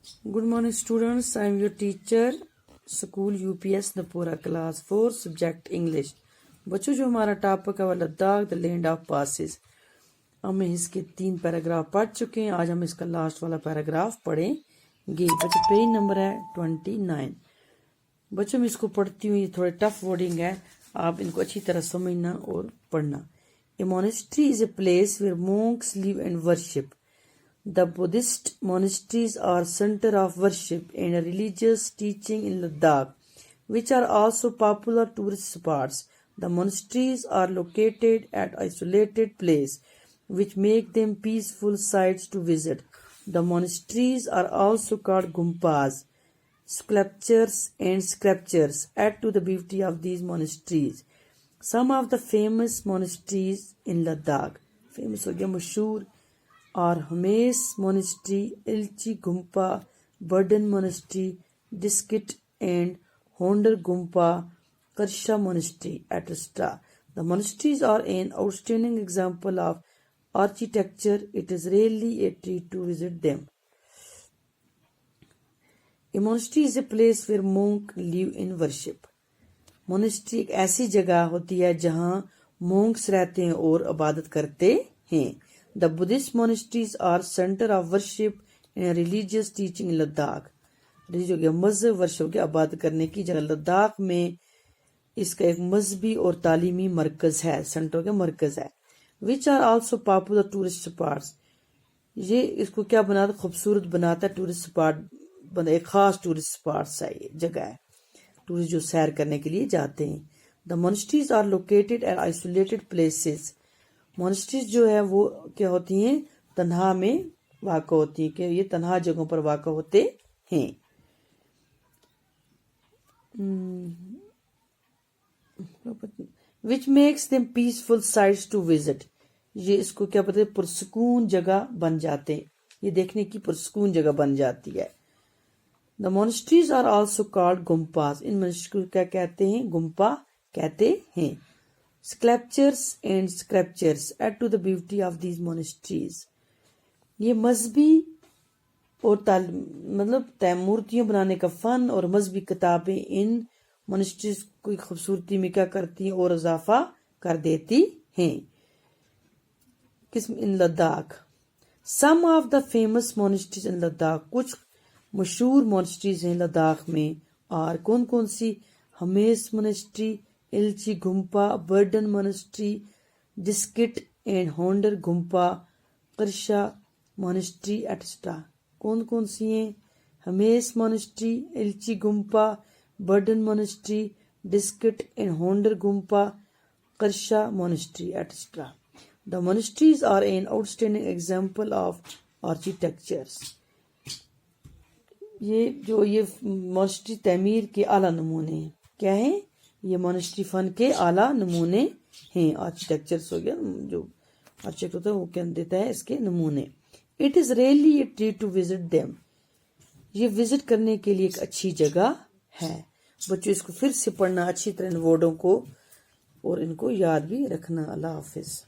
Good morning, students. I am your teacher, School UPS Napura, class 4, subject English. बच्चों, जो हमारा topic है वो Ladakh, the land of passes. हम इसके 3 पैराग्राफ पढ़ चुके हैं। आज हम इसका लास्ट वाला पैराग्राफ पढ़ेंगे। बच्चों, पेज नंबर है 29। बच्चों, मैं इसको पढ़ती हूँ। ये थोड़े टफ वर्डिंग है, आप इनको अच्छी तरह समझना और पढ़ना। A monastery is a place where monks live and worship. The Buddhist monasteries are center of worship and religious teaching in Ladakh, which are also popular tourist spots. The monasteries are located at isolated places, which make them peaceful sites to visit. The monasteries are also called gumpas. Sculptures and sculptures add to the beauty of these monasteries. Some of the famous monasteries in Ladakh, famous हो गया मशहूर, और Hemis monastery, Alchi gompa, Bardan monastery, Diskit and Hunder gompa, Karsha monastery, etc. The monasteries are an outstanding example of architecture. It is really a treat to visit them. A monastery is a place where monks live in worship. Monastery एक ऐसी जगह होती है जहां monks रहते हैं और इबादत करते हैं। The Buddhist monasteries are center of worship and religious teaching in Ladakh. जो कि मजहब वर्षों के इबादत करने की जगह लद्दाख में इसका एक मजहबी और तालीमी मरकज है, सेंटर के मरकज है। Which are also popular tourist spots. ये इसको क्या बनाता, खूबसूरत बनाता है, टूरिस्ट स्पॉट बना, एक खास टूरिस्ट स्पॉट है, ये जगह है, टूरिस्ट जो सैर करने के लिए जाते हैं। The monasteries are located at isolated places. Monasteries जो है वो क्या होती हैं, तन्हा में वाक़ा होती है, कि ये तन्हा जगहों पर वाक़ा होते हैं। Which makes them peaceful sites to visit. ये इसको क्या पता है, पुरसकून जगह बन जाते हैं, ये देखने की पुरसकून जगह बन जाती है। The monasteries are also called gompas. इन मोनेस्ट्री को क्या कहते हैं, गुम्पा कहते हैं। Sculptures and sculptures add to the beauty of these monasteries. ये मजहबी और मतलब मूर्तियां बनाने का फन और मजहबी किताबें इन मोनेस्ट्रीज की खूबसूरती में क्या करती हैं और इजाफा कर देती हैं। In Ladakh, some of the famous monasteries in Ladakh, कुछ मशहूर मोनेस्ट्रीज हैं लद्दाख में। और कौन कौन सी, Hemis monastery, Alchi gompa, Bardan monastery, Diskit and Hunder gompa, Karsha monastery, etc. कौन कौन सी हैं, Hemis monastery, Alchi gompa, Bardan monastery, Diskit and Hunder gompa, Karsha monastery, etc. The monasteries are an outstanding example of architectures. ये मोनेस्ट्री तमीर के आला नमूने हैं। क्या है ये, मोनेस्ट्री फन के आला नमूने हैं। आर्किटेक्चर्स हो गया, जो आर्किटेक्ट होता है वो क्या देता है, इसके नमूने। It is really a treat to visit them. ये विजिट करने के लिए एक अच्छी जगह है। बच्चों, इसको फिर से पढ़ना अच्छी तरह, इन वर्डों को, और इनको याद भी रखना। अल्लाह हाफिज।